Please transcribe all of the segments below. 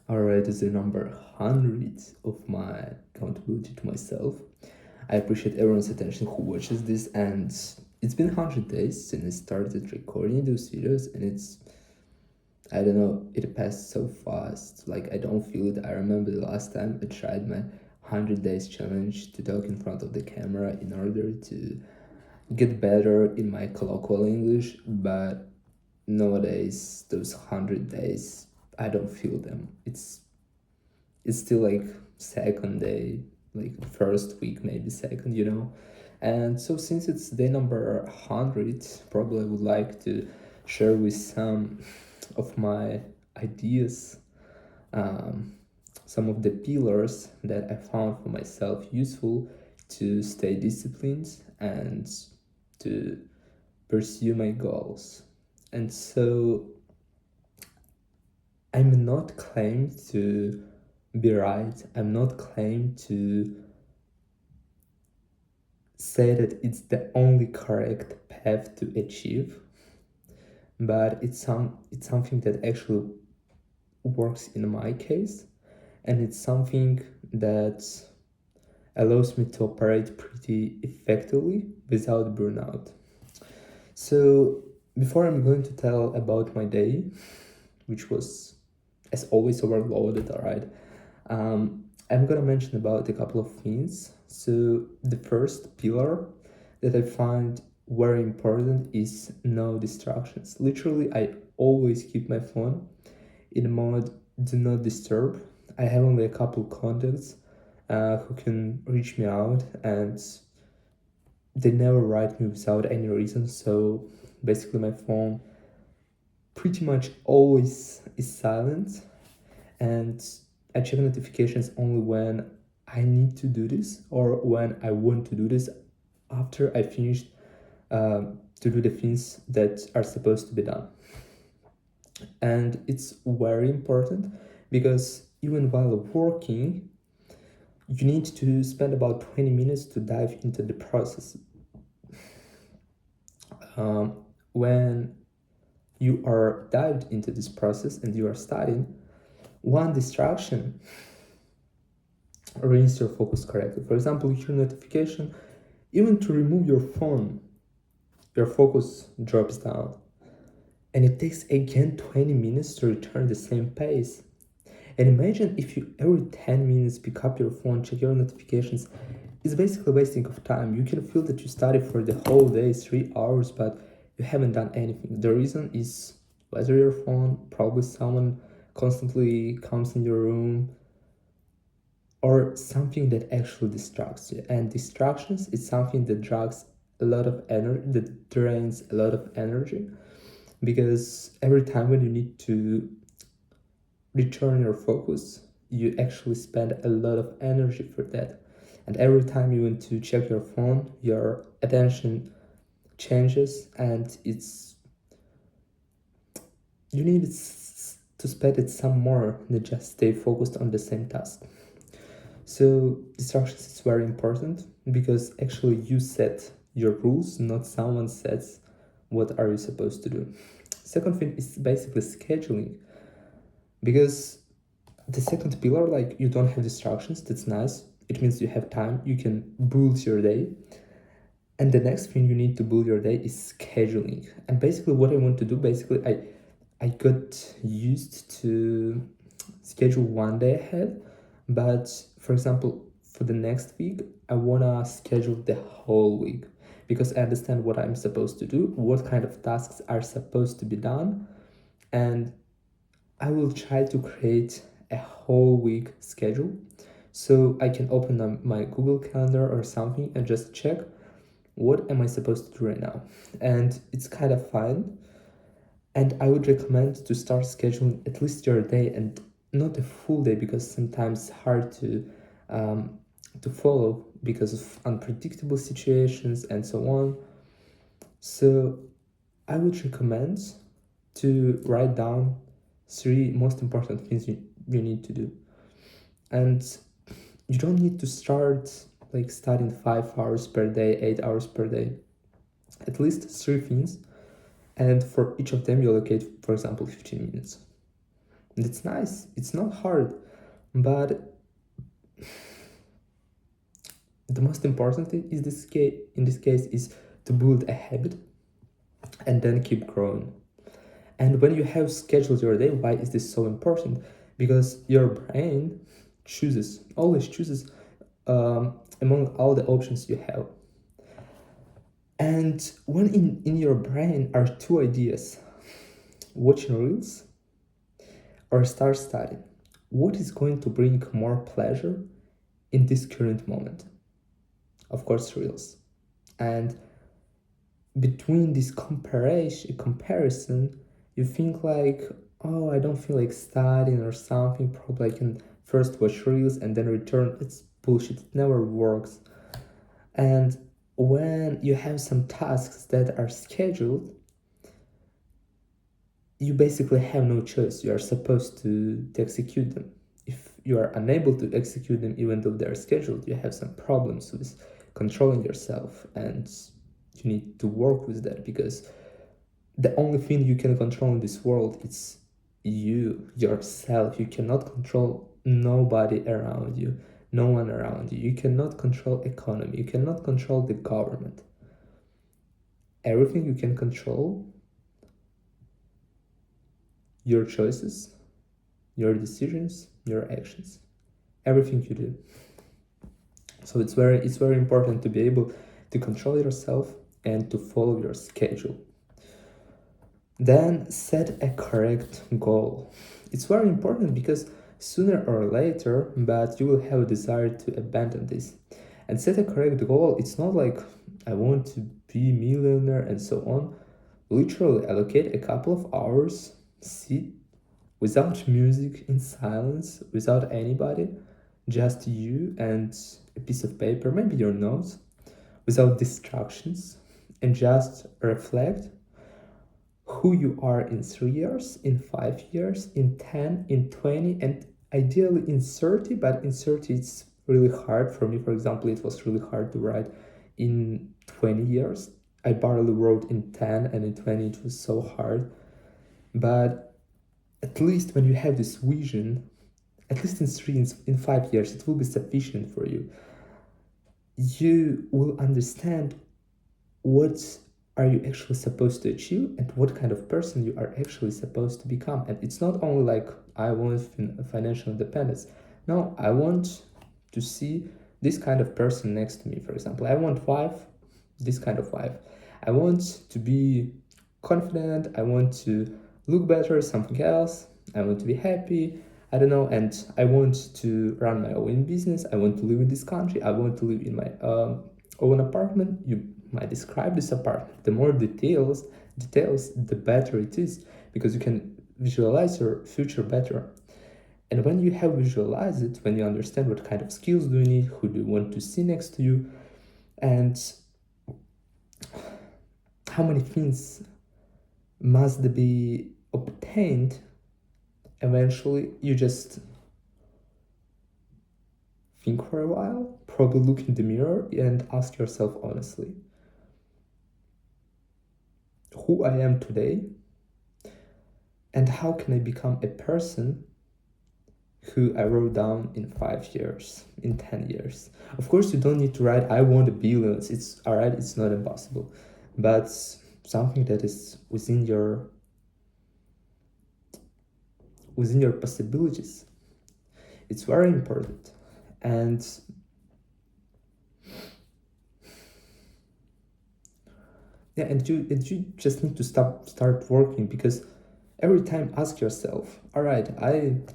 Alright, it's the number 100 of my accountability to myself. I appreciate everyone's attention who watches this, and it's been 100 days since I started recording those videos, and I don't know, it passed so fast. Like, I don't feel it. I remember the last time I tried my 100 days challenge to talk in front of the camera in order to get better in my colloquial English, but nowadays, those 100 days, I don't feel them. It's still like second day, like first week, maybe second. And so since it's day number 100, probably I would like to share with some of my ideas, um, some of the pillars that I found for myself useful to stay disciplined and to pursue my goals. And so I'm not claimed to be right. I'm not claimed to say that it's the only correct path to achieve, but it's something that actually works in my case, and it's something that allows me to operate pretty effectively without burnout. So before I'm going to tell about my day, which was as always overloaded, all right, I'm gonna mention about a couple of things. So the first pillar that I find very important is no distractions. Literally, I always keep my phone in mode do not disturb. I have only a couple contacts who can reach me out, and they never write me without any reason. So basically, my phone pretty much always is silent, and I check notifications only when I need to do this or when I want to do this after I finished to do the things that are supposed to be done. And it's very important because even while working, you need to spend about 20 minutes to dive into the process. When you are dived into this process and you are studying, one distraction ruins your focus correctly. For example, your notification, even to remove your phone, your focus drops down. And it takes again 20 minutes to return the same pace. And imagine if you every 10 minutes pick up your phone, check your notifications. It's basically wasting of time. You can feel that you studied for the whole day, 3 hours, but you haven't done anything. The reason is whether your phone, probably someone constantly comes in your room, or something that actually distracts you. And distractions is something that drags a lot of energy, that drains a lot of energy, because every time when you need to return your focus, you actually spend a lot of energy for that. And every time you want to check your phone, your attention changes, and you need to spend it some more than just stay focused on the same task. So distractions is very important because actually you set your rules, not someone sets what are you supposed to do. Second thing is basically scheduling, because the second pillar, like, you don't have distractions, that's nice. It means you have time, you can build your day. And the next thing you need to build your day is scheduling. And basically what I want to do, basically I got used to schedule one day ahead, but for example, for the next week, I wanna schedule the whole week because I understand what I'm supposed to do, what kind of tasks are supposed to be done, and I will try to create a whole week schedule so I can open up my Google Calendar or something and just check what am I supposed to do right now. And it's kind of fun. And I would recommend to start scheduling at least your day and not a full day, because sometimes it's hard to follow because of unpredictable situations and so on. So I would recommend to write down three most important things you need to do. And you don't need to start like studying 5 hours per day, 8 hours per day. At least three things, and for each of them you allocate, for example, 15 minutes. It's nice, it's not hard, but the most important thing is in this case is to build a habit and then keep growing. And when you have scheduled your day, why is this so important? Because your brain always chooses among all the options you have. And when in your brain are two ideas, watching reels or start studying, what is going to bring more pleasure in this current moment? Of course, reels. And between this comparison, you think like, oh, I don't feel like studying or something. Probably I can first watch reels and then return. It's bullshit. It never works. And when you have some tasks that are scheduled, you basically have no choice. You are supposed to execute them. If you are unable to execute them, even though they are scheduled, you have some problems with controlling yourself, and you need to work with that, because the only thing you can control in this world is yourself. You cannot control nobody around you, no one around you. You cannot control economy. You cannot control the government. Everything you can control, your choices, your decisions, your actions, everything you do. So it's very important to be able to control yourself and to follow your schedule. Then set a correct goal. It's very important because sooner or later, but you will have a desire to abandon this. And set a correct goal. It's not like I want to be millionaire and so on. Literally allocate a couple of hours, sit without music, in silence, without anybody, just you and a piece of paper, maybe your notes, without distractions, and just reflect who you are in 3 years, in 5 years, in 10, in 20, and ideally in 30. But in 30 it's really hard. For me, for example, it was really hard to write in 20 years. I barely wrote in 10, and in 20 it was so hard. But at least when you have this vision, at least in 3, in 5 years, it will be sufficient for you. You will understand what are you actually supposed to achieve and what kind of person you are actually supposed to become. And it's not only like I want financial independence. No, I want to see this kind of person next to me. For example, I want this kind of wife. I want to be confident. I want to look better, something else. I want to be happy. I don't know. And I want to run my own business. I want to live in this country. I want to live in my own apartment. You might describe this apartment. The more details, the better it is, because you can visualize your future better. And when you have visualized it, when you understand what kind of skills do you need, who do you want to see next to you, and how many things must be obtained, eventually you just think for a while, probably look in the mirror and ask yourself honestly, who I am today, and how can I become a person who I wrote down in 5 years, in 10 years. Of course, you don't need to write, I want a billion. It's all right, it's not impossible. But something that is within your possibilities. It's very important. And yeah, and you just need to start working, because every time ask yourself, all right,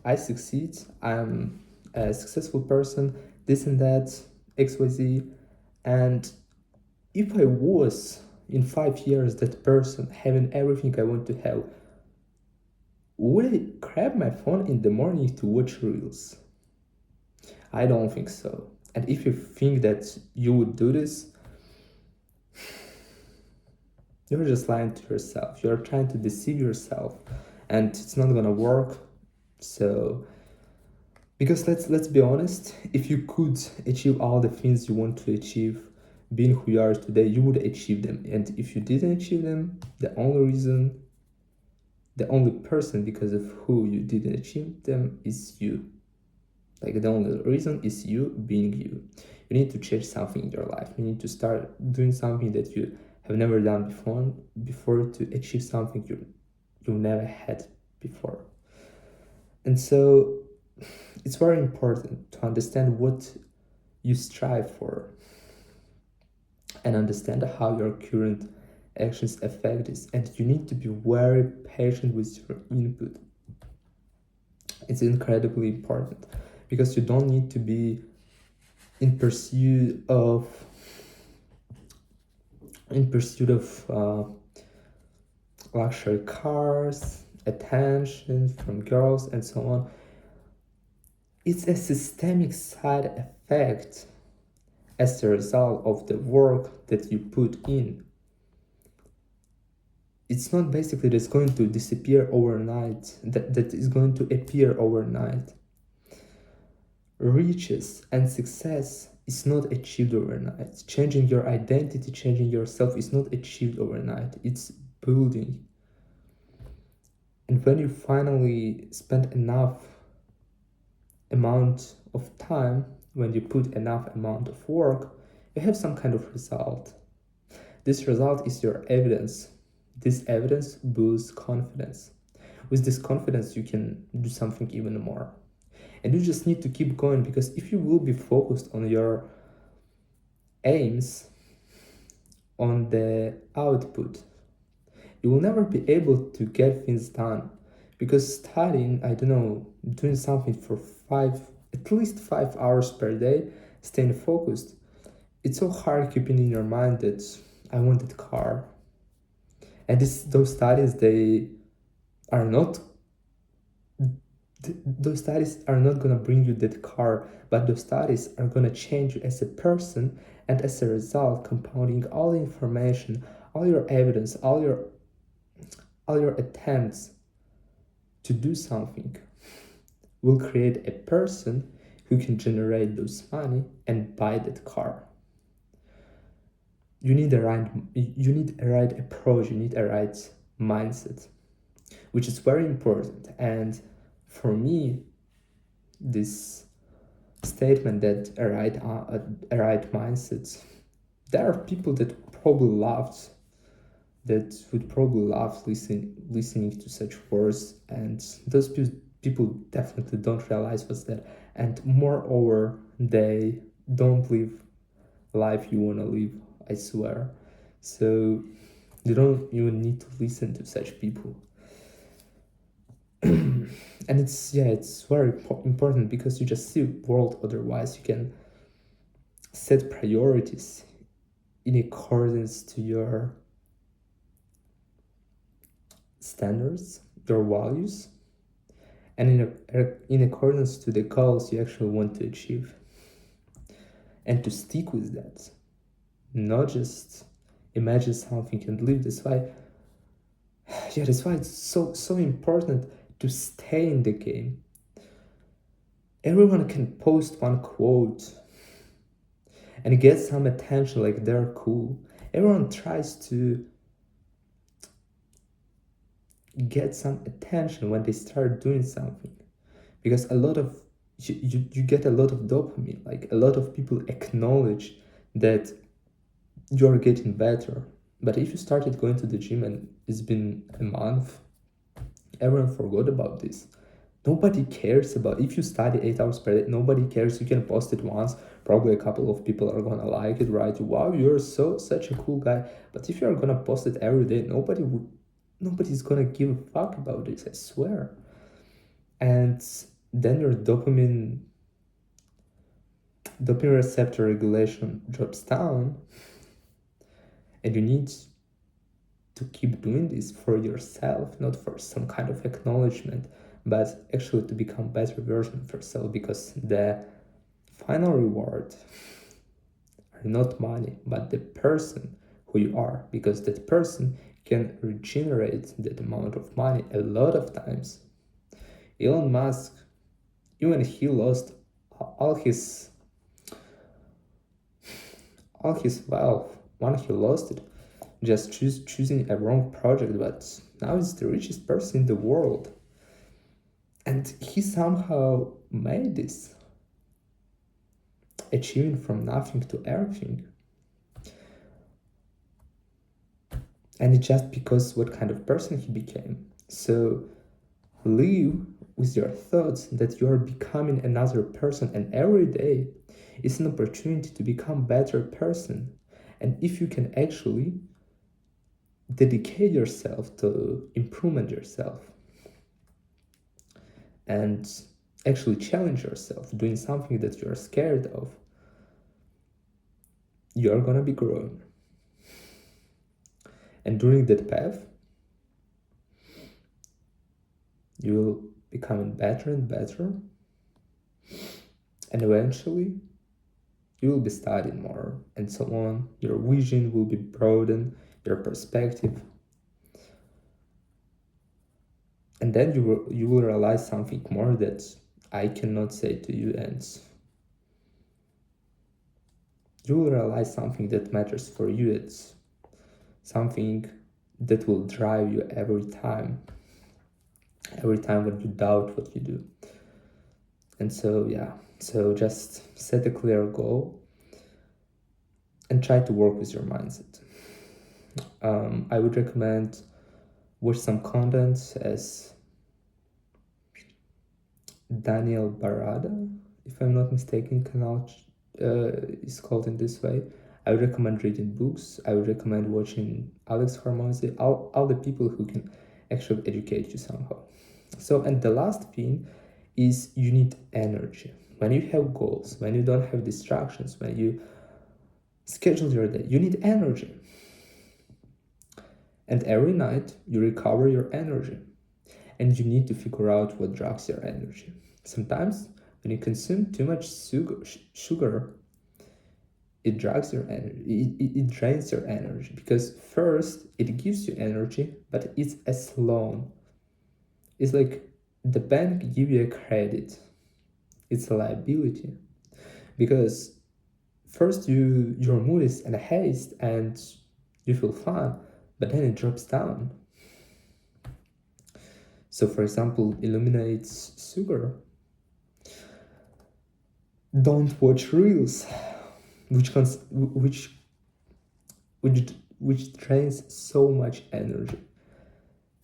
I succeed, I'm a successful person, this and that, XYZ, and if I was in 5 years that person, having everything I want to have, would I grab my phone in the morning to watch reels? I don't think so. And if you think that you would do this, you're just lying to yourself. You're trying to deceive yourself, and it's not gonna work. So, because let's be honest, if you could achieve all the things you want to achieve, being who you are today, you would achieve them. And if you didn't achieve them, the the only person because of who you didn't achieve them is you. Like the only reason is you being you. You need to change something in your life. You need to start doing something that you have never done before to achieve something you never had before. And so it's very important to understand what you strive for and understand how your current actions affect this. And you need to be very patient with your input. It's incredibly important because you don't need to be in pursuit of luxury cars, attention from girls, and so on. It's a systemic side effect as a result of the work that you put in. It's not basically that's going to disappear overnight, that is going to appear overnight. Riches and success is not achieved overnight. Changing your identity, changing yourself is not achieved overnight. It's building. And when you finally spend enough amount of time, when you put enough amount of work, you have some kind of result. This result is your evidence. This evidence boosts confidence. With this confidence, you can do something even more. And you just need to keep going, because if you will be focused on your aims, on the output, you will never be able to get things done. Because studying, doing something for at least 5 hours per day, staying focused, it's so hard keeping in your mind that I want that car. And those studies are not gonna bring you that car, but those studies are gonna change you as a person, and as a result, compounding all the information, all your evidence, all your attempts to do something will create a person who can generate those money and buy that car. You need a right approach, you need a right mindset, which is very important. And for me, this statement that a right mindset, there are people that would probably love listening to such words, and those people definitely don't realize what's that, and moreover, they don't live life you want to live, I swear. So you don't even need to listen to such people. And it's very important, because you just see world otherwise. You can set priorities in accordance to your standards, your values, and in accordance to the goals you actually want to achieve, and to stick with that, not just imagine something and live this way. That's why it's so important to stay in the game. Everyone can post one quote and get some attention, like they're cool. Everyone tries to get some attention when they start doing something, because you get a lot of dopamine. Like, a lot of people acknowledge that you're getting better. But if you started going to the gym and it's been a month, everyone forgot about this. Nobody cares about if you study 8 hours per day. Nobody cares. You can post it once, probably a couple of people are gonna like it, right? Wow, you're such a cool guy. But if you're gonna post it every day, nobody's gonna give a fuck about this, I swear. And then your dopamine receptor regulation drops down, and you need to keep doing this for yourself, not for some kind of acknowledgement, but actually to become better version of yourself, because the final reward are not money, but the person who you are, because that person can regenerate that amount of money a lot of times. Elon Musk, even he lost all his wealth. When he lost it, just choosing a wrong project, but now he's the richest person in the world. And he somehow made this, achieving from nothing to everything. And it's just because what kind of person he became. So live with your thoughts that you are becoming another person, and every day is an opportunity to become a better person. And if you can actually dedicate yourself to improvement yourself and actually challenge yourself doing something that you are scared of, you are gonna be growing. And during that path, you will become better and better, and eventually you will be studying more and so on. Your vision will be broadened, your perspective, and then you will realize something more that I cannot say to you, and you will realize something that matters for you. It's something that will drive you every time when you doubt what you do. And so so just set a clear goal and try to work with your mindset. I would recommend watch some content as Daniel Barada, if I'm not mistaken, is called in this way. I would recommend reading books. I would recommend watching Alex Hormozy, all the people who can actually educate you somehow. So, and the last thing is you need energy. When you have goals, when you don't have distractions, when you schedule your day, you need energy. And every night you recover your energy. And you need to figure out what drags your energy. Sometimes when you consume too much sugar, it drags your energy, it drains your energy, because first it gives you energy, but it's as loan. It's like the bank give you a credit. It's a liability, because first your mood is in a haste and you feel fun, but then it drops down. So for example, eliminates sugar. Don't watch reels, which drains so much energy.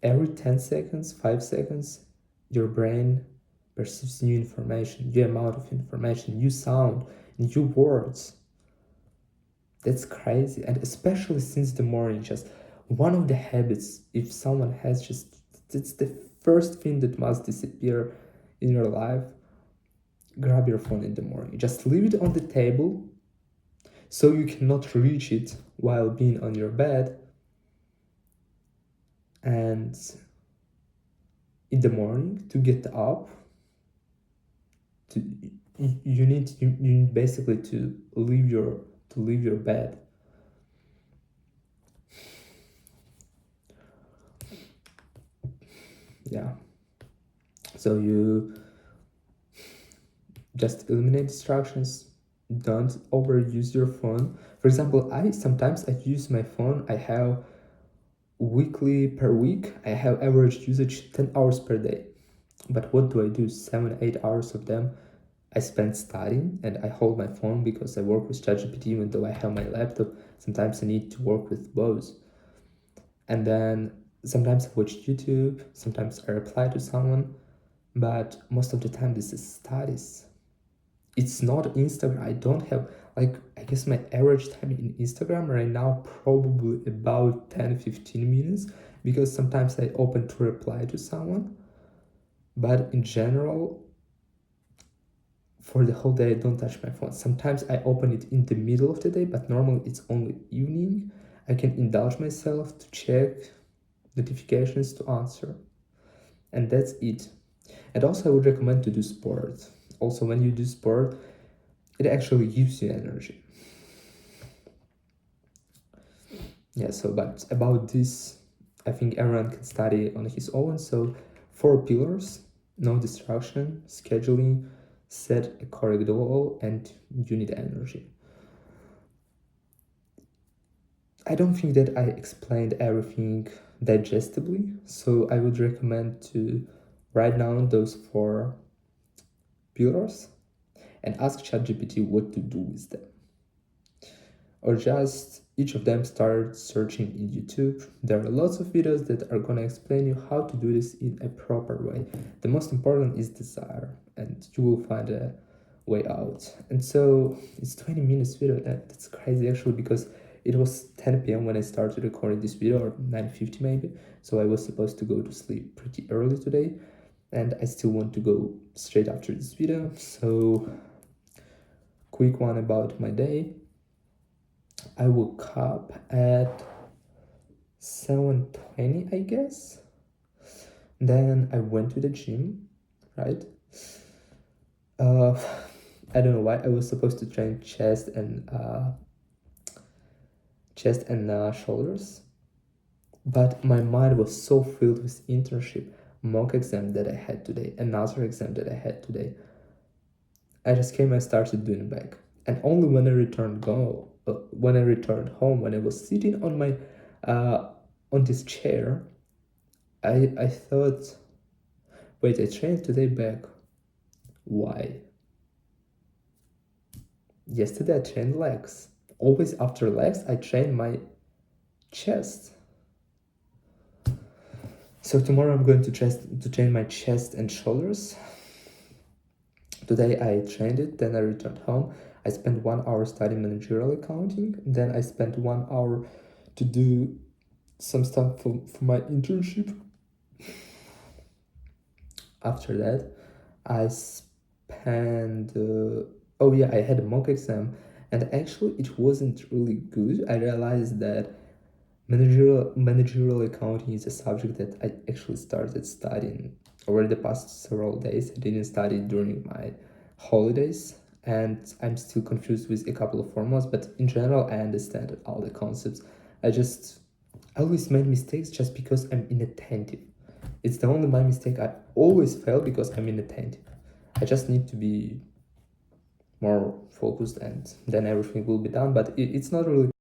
Every 10 seconds, 5 seconds, your brain perceives new information, new amount of information, new sound, new words. That's crazy. And especially since the morning, just one of the habits, if someone has just, it's the first thing that must disappear in your life. Grab your phone in the morning. Just leave it on the table so you cannot reach it while being on your bed. And in the morning, to get up, you need basically to leave your bed. Yeah. So you just eliminate distractions. Don't overuse your phone. For example, I sometimes use my phone. I have per week, I have average usage 10 hours per day. But what do I do? 7-8 hours of them I spend studying, and I hold my phone because I work with ChatGPT. Even though I have my laptop, sometimes I need to work with both. And then sometimes I watch YouTube, sometimes I reply to someone, but most of the time this is studies. It's not Instagram. I don't have, like, I guess my average time in Instagram right now probably about 10-15 minutes, because sometimes I open to reply to someone, but in general, for the whole day I don't touch my phone. Sometimes I open it in the middle of the day, but normally it's only evening. I can indulge myself to check notifications, to answer, and that's it. And also I would recommend to do sport. Also, when you do sport, it actually gives you energy. Yeah, so but about this, I think everyone can study on his own. So 4 pillars: no distraction, scheduling, set a correct goal, and you need energy. I don't think that I explained everything digestibly, so I would recommend to write down those 4 pillars and ask ChatGPT what to do with them. Or just each of them start searching in YouTube. There are lots of videos that are gonna explain you how to do this in a proper way. The most important is desire, and you will find a way out. And so it's 20 minutes video. That's crazy actually, because it was 10 p.m. when I started recording this video, or 9:50 maybe. So I was supposed to go to sleep pretty early today, and I still want to go straight after this video. So quick one about my day. I woke up at 7:20, I guess. Then I went to the gym, right? I don't know why I was supposed to train chest and shoulders, but my mind was so filled with internship, mock exam that I had today, another exam that I had today. I just came and started doing back, and only when I returned home, when I was sitting on my on this chair, I thought, wait, I trained today back. Why? Yesterday I trained legs. Always after legs I train my chest. So tomorrow I'm going to train my chest and shoulders. Today I trained it, then I returned home. I spent 1 hour studying managerial accounting. Then I spent 1 hour to do some stuff for my internship. After that, I spent. I had a mock exam, and actually it wasn't really good. I realized that managerial accounting is a subject that I actually started studying over the past several days. I didn't study during my holidays, and I'm still confused with a couple of formulas, but in general I understand all the concepts. I always made mistakes just because I'm inattentive. It's the only my mistake. I always fail because I'm inattentive. I just need to be more focused, and then everything will be done. But it's not really